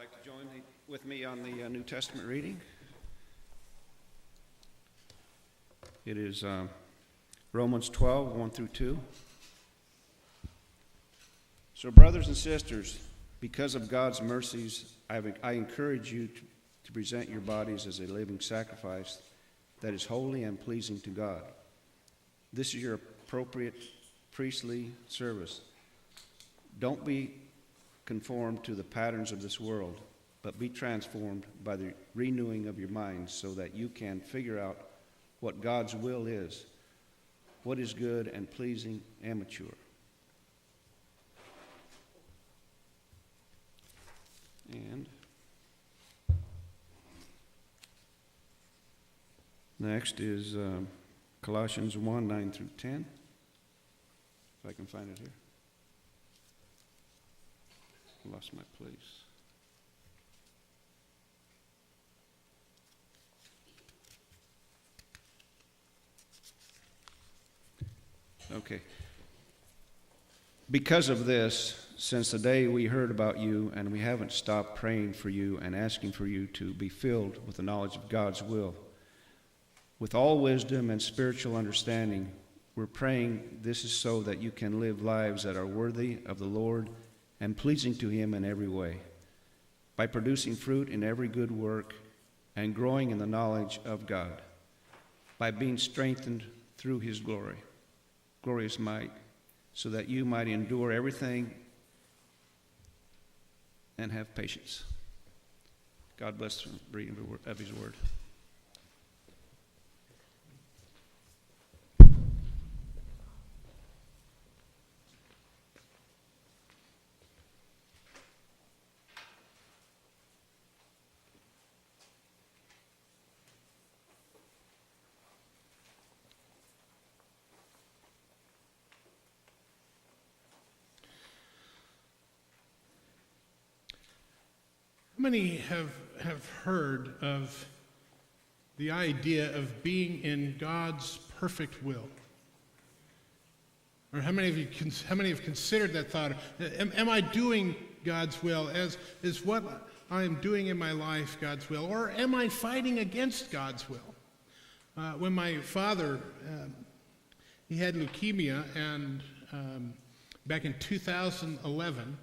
like to join with me on the New Testament reading. It is Romans 12, 1 through 2. So, brothers and sisters, because of God's mercies, I encourage you to present your bodies as a living sacrifice that is holy and pleasing to God. This is your appropriate priestly service. Don't be conformed to the patterns of this world, but be transformed by the renewing of your minds so that you can figure out what God's will is, what is good and pleasing and mature. And next is Colossians 1, 9 through 10. If I can find it here. I lost my place. Okay. Because of this, since the day we heard about you, and we haven't stopped praying for you and asking for you to be filled with the knowledge of God's will, with all wisdom and spiritual understanding, we're praying this is so that you can live lives that are worthy of the Lord and pleasing to Him in every way, by producing fruit in every good work and growing in the knowledge of God, by being strengthened through His glorious might, so that you might endure everything and have patience. God bless the reading of His word. How many have heard of the idea of being in God's perfect will? Or how many have considered that thought? Am I doing God's will? Is what I am doing in my life God's will? Or am I fighting against God's will? When my father, he had leukemia, and back in 2011,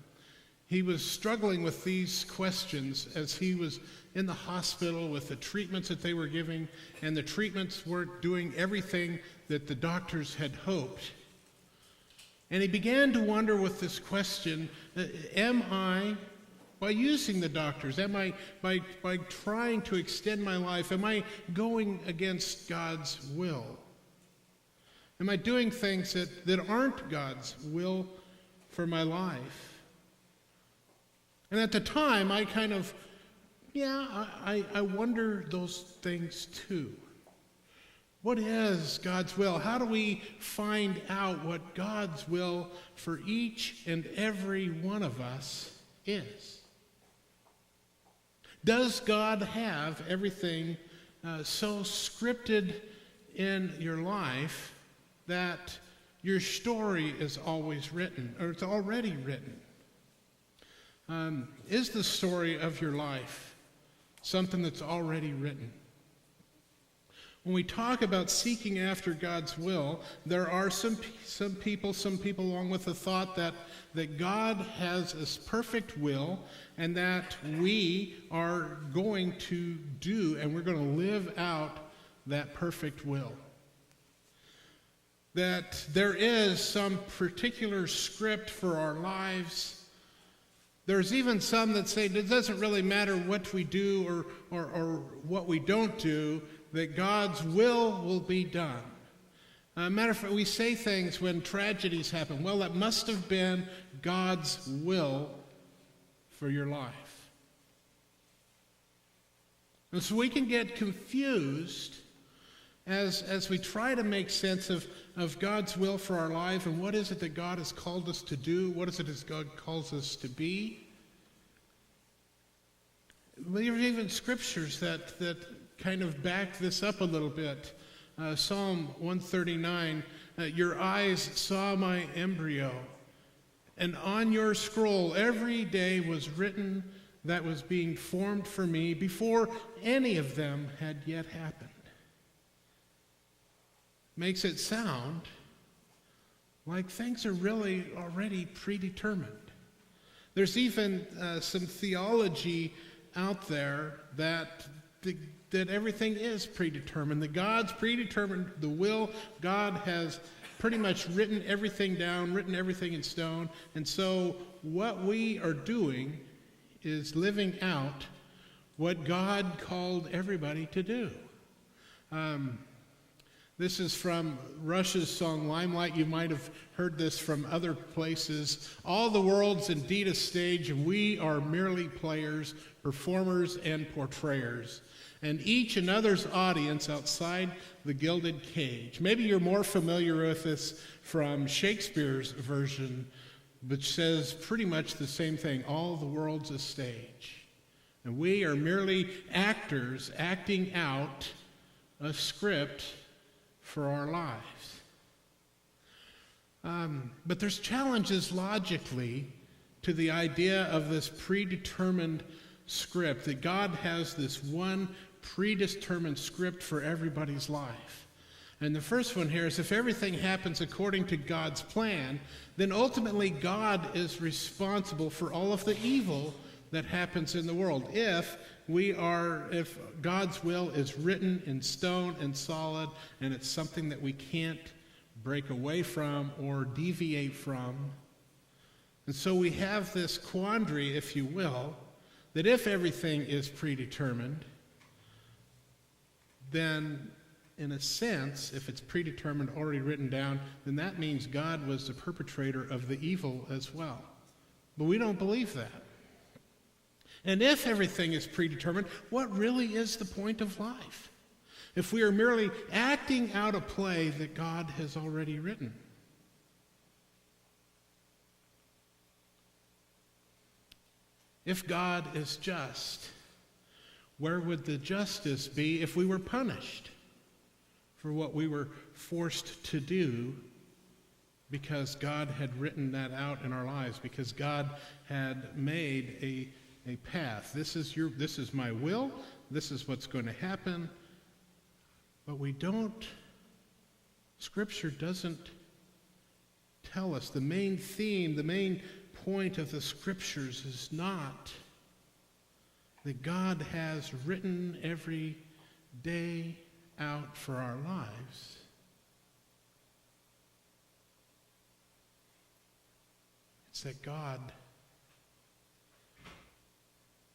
he was struggling with these questions as he was in the hospital with the treatments that they were giving, and the treatments weren't doing everything that the doctors had hoped. And he began to wonder with this question, am I, by using the doctors, am I, by trying to extend my life, am I going against God's will? Am I doing things that aren't God's will for my life? And at the time, I kind of, I wonder those things too. What is God's will? How do we find out what God's will for each and every one of us is? Does God have everything so scripted in your life that your story is always written, or it's already written? Is the story of your life something that's already written? When we talk about seeking after God's will, there are some people along with the thought that God has this perfect will and that we are going to do and we're going to live out that perfect will. That there is some particular script for our lives. There's even some that say it doesn't really matter what we do or what we don't do, that God's will be done. Matter of fact, we say things when tragedies happen. Well, that must have been God's will for your life. And so we can get confused as we try to make sense of God's will for our life and what is it that God has called us to do, what is it that God calls us to be. There's even scriptures that kind of back this up a little bit. Psalm 139, your eyes saw my embryo, and on your scroll every day was written that was being formed for me before any of them had yet happened. Makes it sound like things are really already predetermined. There's even some theology out there that everything is predetermined, that God's predetermined the will. God has pretty much written everything down, written everything in stone, and so what we are doing is living out what God called everybody to do. This is from Rush's song Limelight. You might have heard this from other places. All the world's indeed a stage, and we are merely players, performers, and portrayers, and each another's audience outside the gilded cage. Maybe you're more familiar with this from Shakespeare's version, which says pretty much the same thing. All the world's a stage, and we are merely actors acting out a script for our lives. But there's challenges logically to the idea of this predetermined script, that God has this one predetermined script for everybody's life. And the first one here is, if everything happens according to God's plan, then ultimately God is responsible for all of the evil that happens in the world. If God's will is written in stone and solid, and it's something that we can't break away from or deviate from. And so we have this quandary, if you will, that if everything is predetermined, then in a sense, if it's predetermined, already written down, then that means God was the perpetrator of the evil as well. But we don't believe that. And if everything is predetermined, what really is the point of life? If we are merely acting out a play that God has already written. If God is just, where would the justice be if we were punished for what we were forced to do because God had written that out in our lives, because God had made a path. This is my will. This is what's going to happen. But Scripture doesn't tell us. The main theme, the main point of the Scriptures is not that God has written every day out for our lives. It's that God,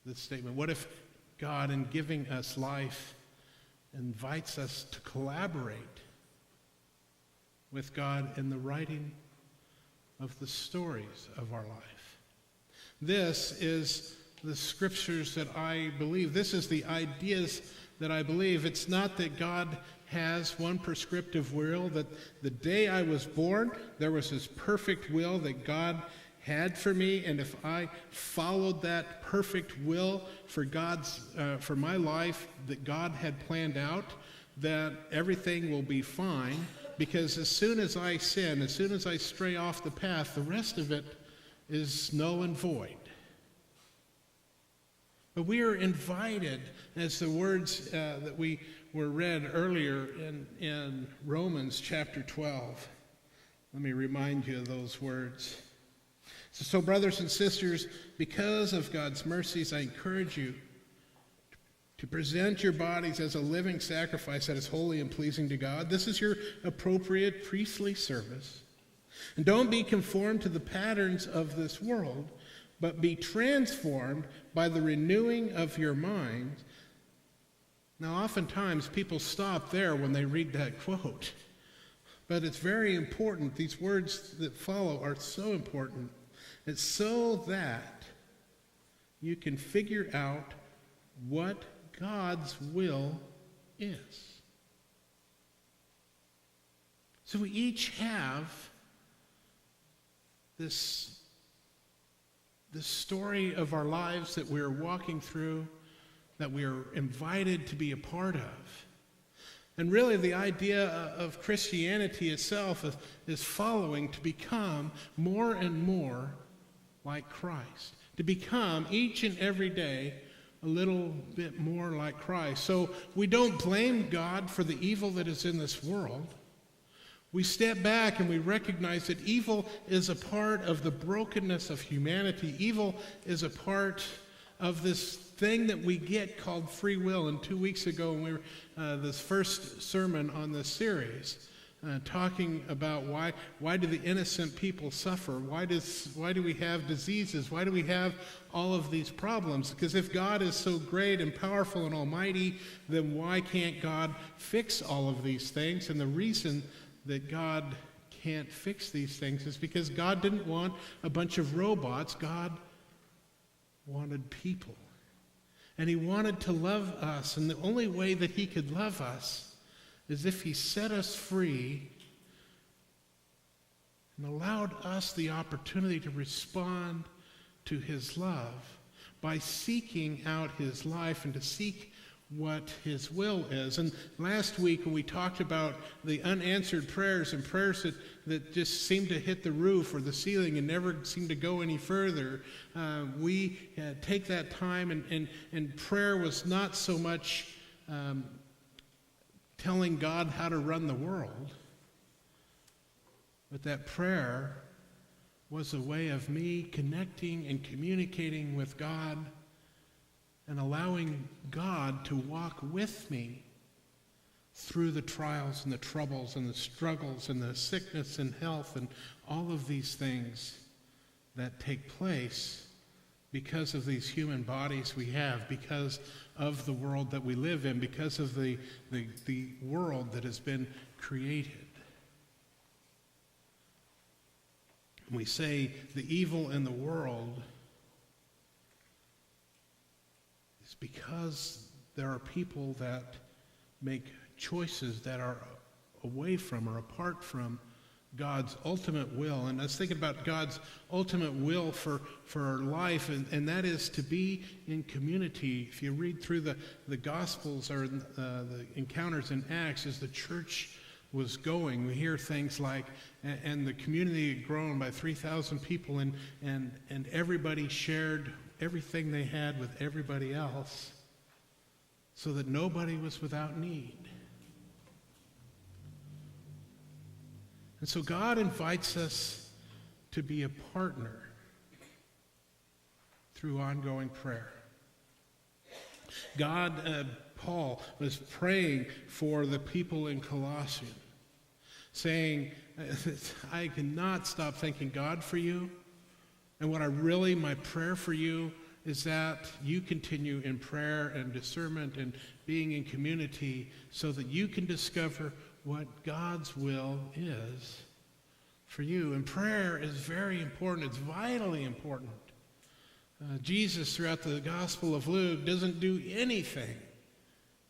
this statement, what if God, in giving us life, invites us to collaborate with God in the writing of the stories of our life? This is the Scriptures that I believe. This is the ideas that I believe. It's not that God has one prescriptive will, that the day I was born, there was this perfect will that God had for me, and if I followed that perfect will for my life that God had planned out, that everything will be fine, because as soon as I sin, as soon as I stray off the path, the rest of it is null and void. But we are invited, as the words that we were read earlier in Romans chapter 12. Let me remind you of those words. So, brothers and sisters, because of God's mercies, I encourage you to present your bodies as a living sacrifice that is holy and pleasing to God. This is your appropriate priestly service. And don't be conformed to the patterns of this world, but be transformed by the renewing of your mind. Now, oftentimes people stop there when they read that quote, but it's very important. These words that follow are so important. It's so that you can figure out what God's will is. So we each have this story of our lives that we're walking through, that we are invited to be a part of. And really the idea of Christianity itself is following to become more and more like Christ, to become each and every day a little bit more like Christ. So we don't blame God for the evil that is in this world. We step back and we recognize that evil is a part of the brokenness of humanity. Evil is a part of this thing that we get called free will. And 2 weeks ago, when we were this first sermon on this series, talking about why do the innocent people suffer? Why do we have diseases? Why do we have all of these problems? Because if God is so great and powerful and almighty, then why can't God fix all of these things? And the reason that God can't fix these things is because God didn't want a bunch of robots. God wanted people. And he wanted to love us. And the only way that he could love us is if he set us free and allowed us the opportunity to respond to his love by seeking out his life and to seek what his will is. And last week when we talked about the unanswered prayers and prayers that just seem to hit the roof or the ceiling and never seem to go any further, we take that time and prayer was not so much telling God how to run the world, but that prayer was a way of me connecting and communicating with God and allowing God to walk with me through the trials and the troubles and the struggles and the sickness and health and all of these things that take place because of these human bodies we have, because of the world that we live in, because of the world that has been created. We say the evil in the world is because there are people that make choices that are away from or apart from God's ultimate will. And I was thinking about God's ultimate will for our life, and that is to be in community. If you read through the Gospels or the encounters in Acts as the church was going, we hear things like, and the community had grown by 3,000 people, and everybody shared everything they had with everybody else so that nobody was without need. And so God invites us to be a partner through ongoing prayer. Paul was praying for the people in Colossae, saying, I cannot stop thanking God for you. And my prayer for you is that you continue in prayer and discernment and being in community so that you can discover what God's will is for you. And prayer is very important. It's vitally important. Jesus, throughout the Gospel of Luke, doesn't do anything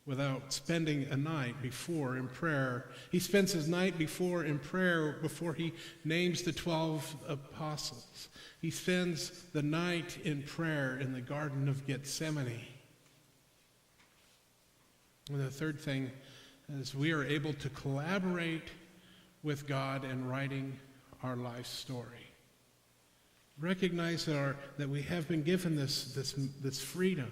without spending a night before in prayer. He spends his night before in prayer before he names the 12 apostles. He spends the night in prayer in the Garden of Gethsemane. And the third thing is we are able to collaborate with God in writing our life story. Recognize that we have been given this freedom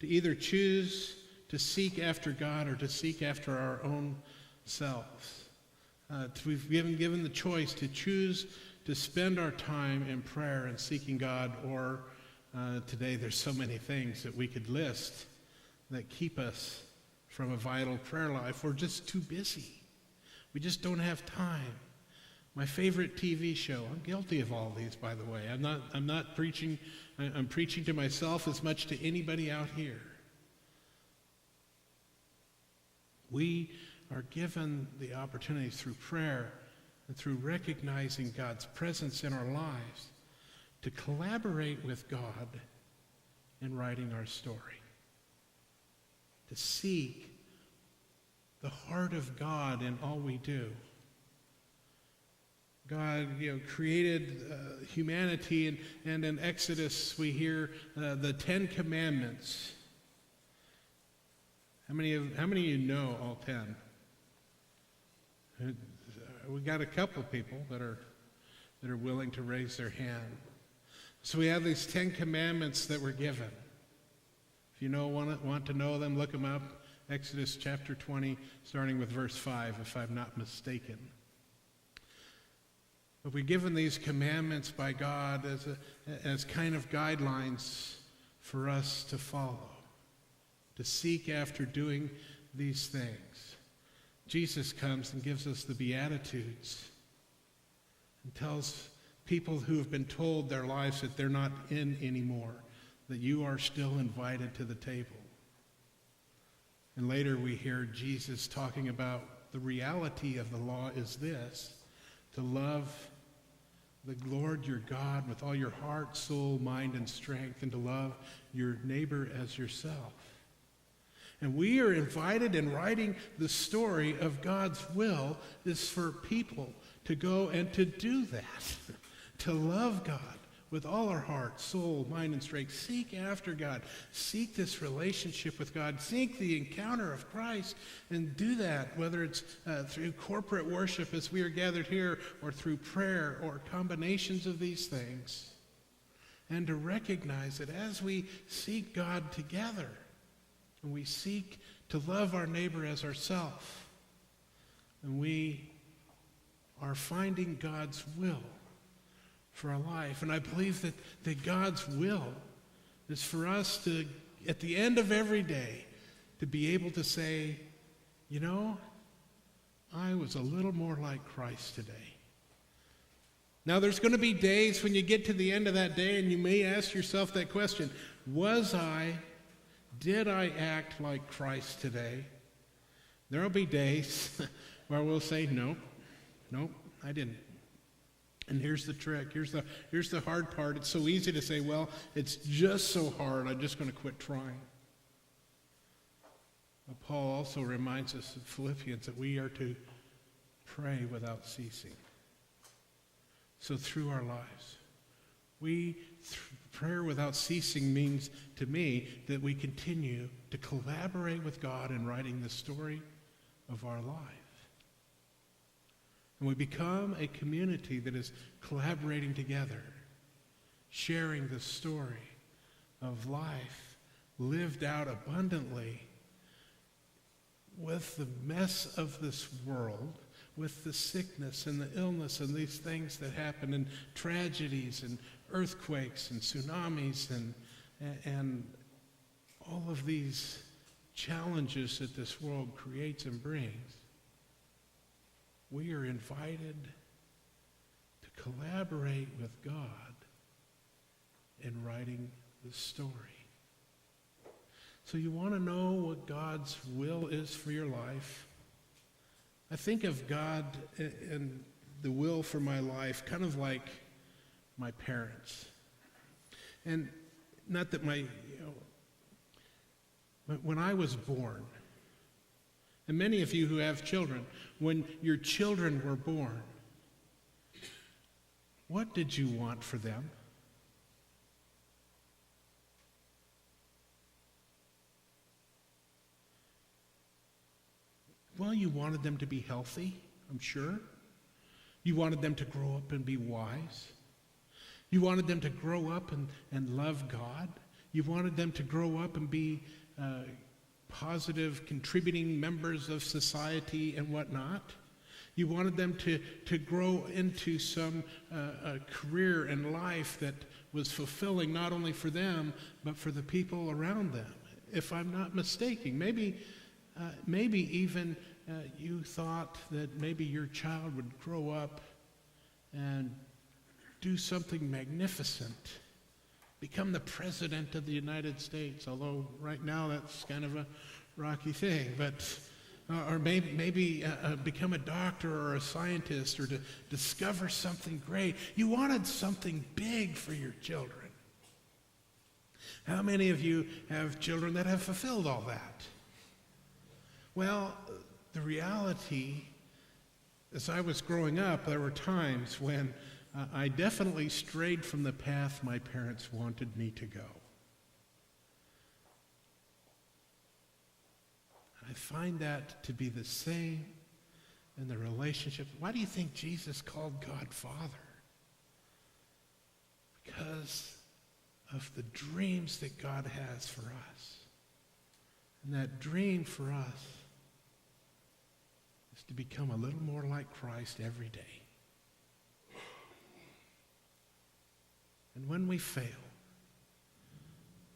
to either choose to seek after God or to seek after our own selves. We've been given the choice to choose to spend our time in prayer and seeking God, or today there's so many things that we could list that keep us from a vital prayer life. We're just too busy. We just don't have time. My favorite TV show, I'm guilty of all these, by the way. I'm not preaching, I'm preaching to myself as much to anybody out here. We are given the opportunity through prayer and through recognizing God's presence in our lives to collaborate with God in writing our story. To seek the heart of God in all we do. God, created humanity, and in Exodus we hear the 10 Commandments. How many of you know all 10? We got a couple people that are willing to raise their hand. So we have these 10 commandments that were given. If you want to know them, look them up. Exodus chapter 20, starting with verse 5, if I'm not mistaken. But we're given these commandments by God as kind of guidelines for us to follow, to seek after doing these things. Jesus comes and gives us the Beatitudes and tells people who have been told their lives that they're not in anymore, that you are still invited to the table. And later we hear Jesus talking about the reality of the law is this: to love the Lord your God with all your heart, soul, mind, and strength, and to love your neighbor as yourself. And we are invited in writing the story of God's will is for people to go and to do that, to love God with all our heart, soul, mind, and strength. Seek after God. Seek this relationship with God. Seek the encounter of Christ and do that, whether it's through corporate worship as we are gathered here or through prayer or combinations of these things. And to recognize that as we seek God together and we seek to love our neighbor as ourselves, and we are finding God's will for our life. And I believe that God's will is for us to, at the end of every day, to be able to say, you know, I was a little more like Christ today. Now, there's going to be days when you get to the end of that day and you may ask yourself that question: did I act like Christ today? There will be days where we'll say, nope, I didn't. And here's the trick. Here's the hard part. It's so easy to say, well, it's just so hard, I'm just going to quit trying. But Paul also reminds us in Philippians that we are to pray without ceasing. So through our lives, prayer without ceasing means to me that we continue to collaborate with God in writing the story of our life. And we become a community that is collaborating together, sharing the story of life lived out abundantly with the mess of this world, with the sickness and the illness and these things that happen, and tragedies and earthquakes and tsunamis and all of these challenges that this world creates and brings. We are invited to collaborate with God in writing the story. So you want to know what God's will is for your life? I think of God and the will for my life kind of like my parents. And not that when I was born, and many of you who have children, when your children were born, what did you want for them? Well, you wanted them to be healthy, I'm sure. You wanted them to grow up and be wise. You wanted them to grow up and love God. You wanted them to grow up and be positive, contributing members of society and whatnot. You wanted them to grow into some career in life that was fulfilling not only for them, but for the people around them, if I'm not mistaken. Maybe even you thought that maybe your child would grow up and do something magnificent, become the president of the United States, although right now that's kind of a rocky thing, but or maybe become a doctor or a scientist, or to discover something great. You wanted something big for your children. How many of you have children that have fulfilled all that? Well, the reality, as I was growing up, there were times when I definitely strayed from the path my parents wanted me to go. I find that to be the same in the relationship. Why do you think Jesus called God Father? Because of the dreams that God has for us. And that dream for us is to become a little more like Christ every day. And when we fail,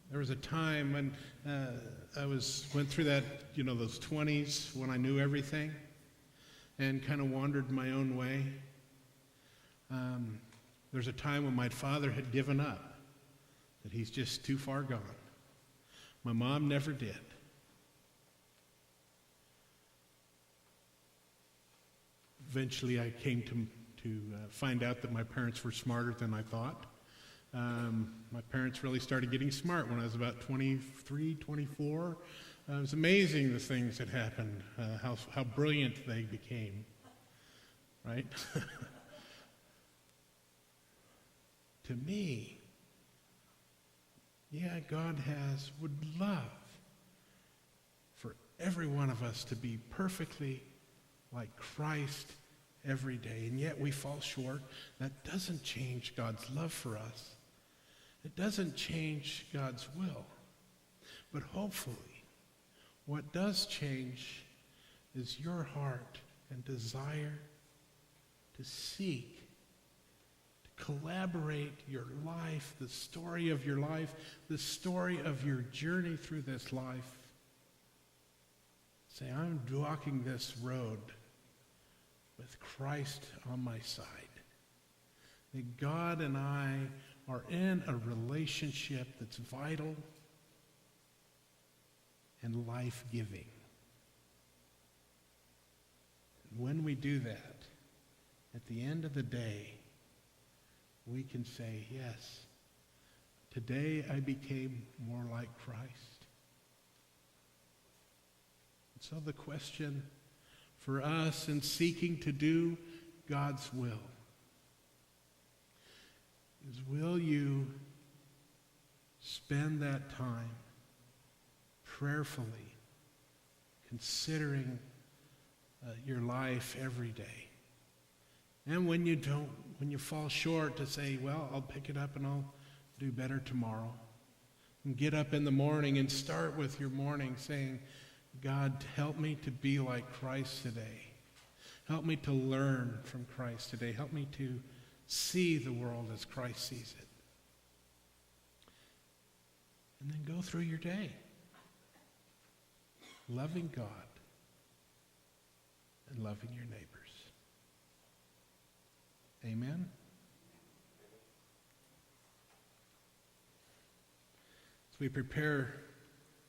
there was a time when I went through that, those 20s when I knew everything and kind of wandered my own way. There's a time when my father had given up, that he's just too far gone. My mom never did. Eventually I came to find out that my parents were smarter than I thought. My parents really started getting smart when I was about 23, 24. It was amazing the things that happened, how brilliant they became, right? To me, God would love for every one of us to be perfectly like Christ every day, and yet we fall short. That doesn't change God's love for us. It doesn't change God's will. But hopefully, what does change is your heart and desire to seek, to collaborate your life, the story of your life, the story of your journey through this life. Say, I'm walking this road with Christ on my side. That God and I are in a relationship that's vital and life-giving. And when we do that, at the end of the day, we can say, yes, today I became more like Christ. And so the question for us in seeking to do God's will is, will you spend that time prayerfully considering your life every day? And when you don't, when you fall short, to say, well, I'll pick it up and I'll do better tomorrow. And get up in the morning and start with your morning saying, God, help me to be like Christ today. Help me to learn from Christ today. Help me to see the world as Christ sees it. And then go through your day, loving God and loving your neighbors. Amen? As we prepare